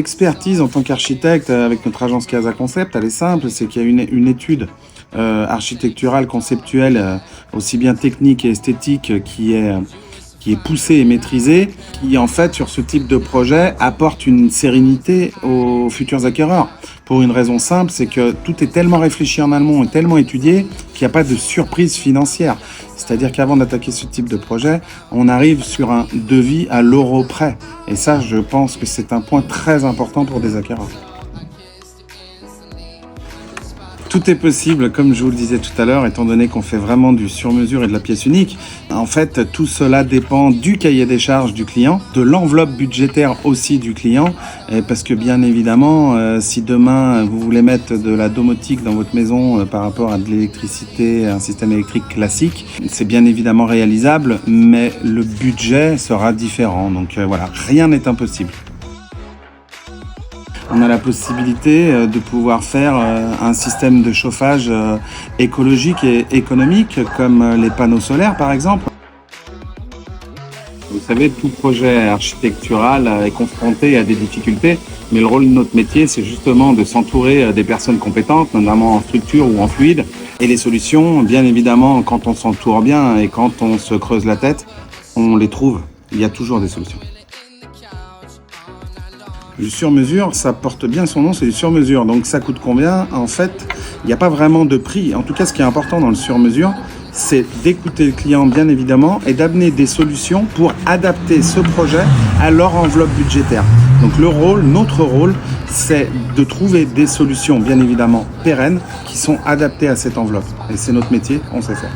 L'expertise en tant qu'architecte avec notre agence Casa Concept, elle est simple, c'est qu'il y a une étude architecturale, conceptuelle, aussi bien technique et esthétique qui est poussée et maîtrisée, qui en fait sur ce type de projet apporte une sérénité aux futurs acquéreurs. Pour une raison simple, c'est que tout est tellement réfléchi en amont et tellement étudié qu'il n'y a pas de surprise financière. C'est-à-dire qu'avant d'attaquer ce type de projet, on arrive sur un devis à l'euro près. Et ça, je pense que c'est un point très important pour des acquéreurs. Tout est possible, comme je vous le disais tout à l'heure, étant donné qu'on fait vraiment du sur-mesure et de la pièce unique. En fait, tout cela dépend du cahier des charges du client, de l'enveloppe budgétaire aussi du client, parce que bien évidemment, si demain vous voulez mettre de la domotique dans votre maison par rapport à de l'électricité, un système électrique classique, c'est bien évidemment réalisable, mais le budget sera différent. Donc voilà, rien n'est impossible. On a la possibilité de pouvoir faire un système de chauffage écologique et économique, comme les panneaux solaires par exemple. Vous savez, tout projet architectural est confronté à des difficultés, mais le rôle de notre métier, c'est justement de s'entourer des personnes compétentes, notamment en structure ou en fluide. Et les solutions, bien évidemment, quand on s'entoure bien et quand on se creuse la tête, on les trouve. Il y a toujours des solutions. Du sur-mesure, ça porte bien son nom, c'est du sur-mesure. Donc ça coûte combien? En fait, il n'y a pas vraiment de prix. En tout cas, ce qui est important dans le sur-mesure, c'est d'écouter le client, bien évidemment, et d'amener des solutions pour adapter ce projet à leur enveloppe budgétaire. Donc notre rôle, c'est de trouver des solutions, bien évidemment, pérennes, qui sont adaptées à cette enveloppe. Et c'est notre métier, on sait faire.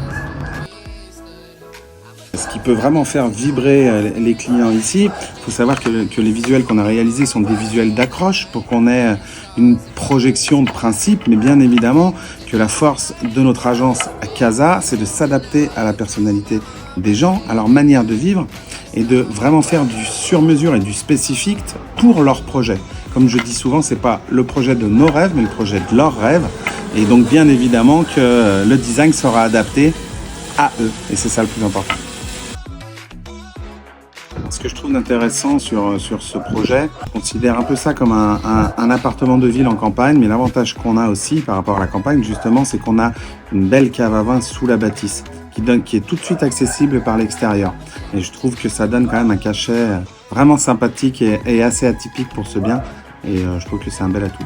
Ce qui peut vraiment faire vibrer les clients ici, il faut savoir que les visuels qu'on a réalisés sont des visuels d'accroche pour qu'on ait une projection de principe, mais bien évidemment que la force de notre agence Casa, c'est de s'adapter à la personnalité des gens, à leur manière de vivre et de vraiment faire du sur-mesure et du spécifique pour leur projet. Comme je dis souvent, c'est pas le projet de nos rêves, mais le projet de leurs rêves. Et donc bien évidemment que le design sera adapté à eux. Et c'est ça le plus important. Ce que je trouve intéressant sur ce projet, je considère un peu ça comme un appartement de ville en campagne, mais l'avantage qu'on a aussi par rapport à la campagne, justement, c'est qu'on a une belle cave à vin sous la bâtisse, qui est tout de suite accessible par l'extérieur. Et je trouve que ça donne quand même un cachet vraiment sympathique et assez atypique pour ce bien, et je trouve que c'est un bel atout.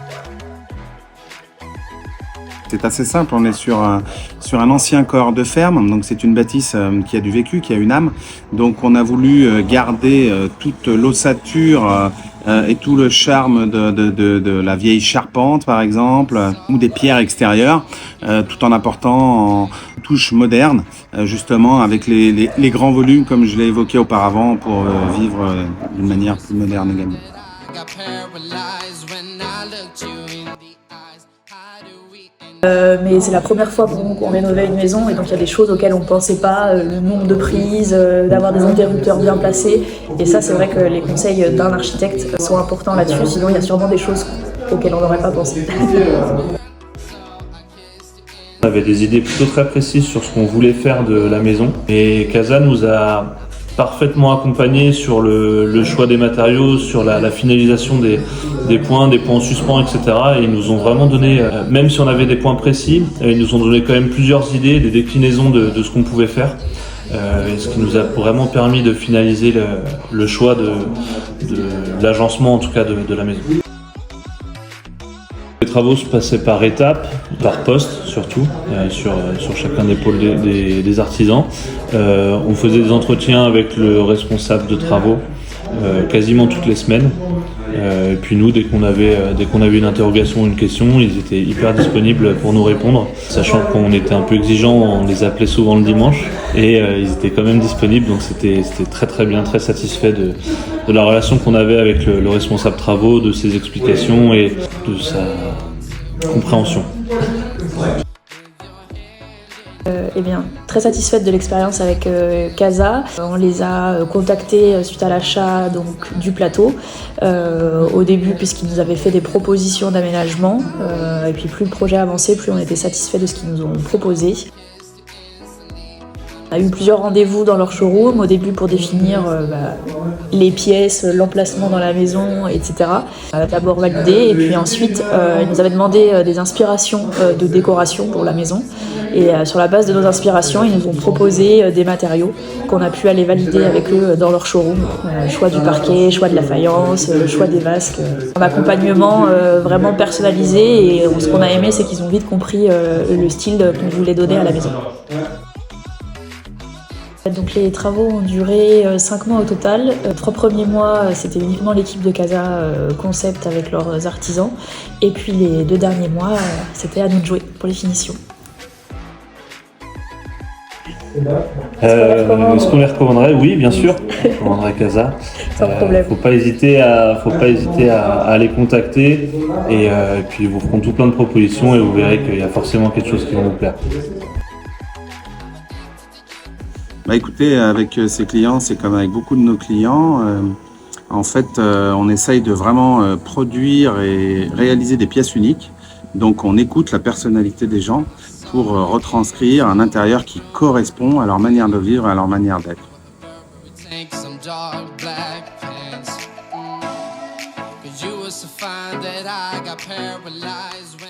C'est assez simple, on est sur un ancien corps de ferme, donc c'est une bâtisse qui a du vécu, qui a une âme. Donc on a voulu garder toute l'ossature et tout le charme de la vieille charpente par exemple, ou des pierres extérieures, tout en apportant une touche moderne, justement avec les grands volumes comme je l'ai évoqué auparavant pour vivre d'une manière plus moderne également. Mais c'est la première fois pour nous qu'on rénovait une maison et donc il y a des choses auxquelles on ne pensait pas, le nombre de prises, d'avoir des interrupteurs bien placés. Et ça, c'est vrai que les conseils d'un architecte sont importants là-dessus, sinon il y a sûrement des choses auxquelles on n'aurait pas pensé. On avait des idées plutôt très précises sur ce qu'on voulait faire de la maison et Casa nous a parfaitement accompagnés sur le choix des matériaux, sur la finalisation des points en suspens, etc. Et ils nous ont vraiment donné, même si on avait des points précis, ils nous ont donné quand même plusieurs idées, des déclinaisons de ce qu'on pouvait faire. Ce qui nous a vraiment permis de finaliser le choix de l'agencement, en tout cas de la maison. Les travaux se passaient par étapes, par poste surtout, sur chacun des pôles des artisans. On faisait des entretiens avec le responsable de travaux quasiment toutes les semaines. Et puis nous, dès qu'on avait une interrogation ou une question, ils étaient hyper disponibles pour nous répondre. Sachant qu'on était un peu exigeants, on les appelait souvent le dimanche et ils étaient quand même disponibles. Donc c'était très très bien, très satisfait de la relation qu'on avait avec le responsable travaux, de ses explications et de sa compréhension. Eh bien, très satisfaite de l'expérience avec Casa. On les a contactés suite à l'achat du plateau. Au début, puisqu'ils nous avaient fait des propositions d'aménagement. Et puis plus le projet avançait, plus on était satisfait de ce qu'ils nous ont proposé. On a eu plusieurs rendez-vous dans leur showroom, au début pour définir les pièces, l'emplacement dans la maison, etc. On a d'abord validé et puis ensuite ils nous avaient demandé des inspirations de décoration pour la maison. Et sur la base de nos inspirations, ils nous ont proposé des matériaux qu'on a pu aller valider avec eux dans leur showroom. Choix du parquet, choix de la faïence, choix des vasques. Un accompagnement vraiment personnalisé et ce qu'on a aimé, c'est qu'ils ont vite compris le style qu'on voulait donner à la maison. Donc les travaux ont duré 5 mois au total. 3 premiers mois, c'était uniquement l'équipe de Casa Concept avec leurs artisans. Et puis les 2 derniers mois, c'était à nous de jouer pour les finitions. Est-ce qu'on les recommanderait? Oui, bien sûr. On recommanderait Casa. Sans problème. Faut pas hésiter à les contacter et puis ils vous feront tout plein de propositions et vous verrez qu'il y a forcément quelque chose qui va vous plaire. Bah écoutez, avec ces clients, c'est comme avec beaucoup de nos clients. En fait, on essaye de vraiment produire et réaliser des pièces uniques. Donc, on écoute la personnalité des gens pour retranscrire un intérieur qui correspond à leur manière de vivre et à leur manière d'être. You was to find that I got paralyzed when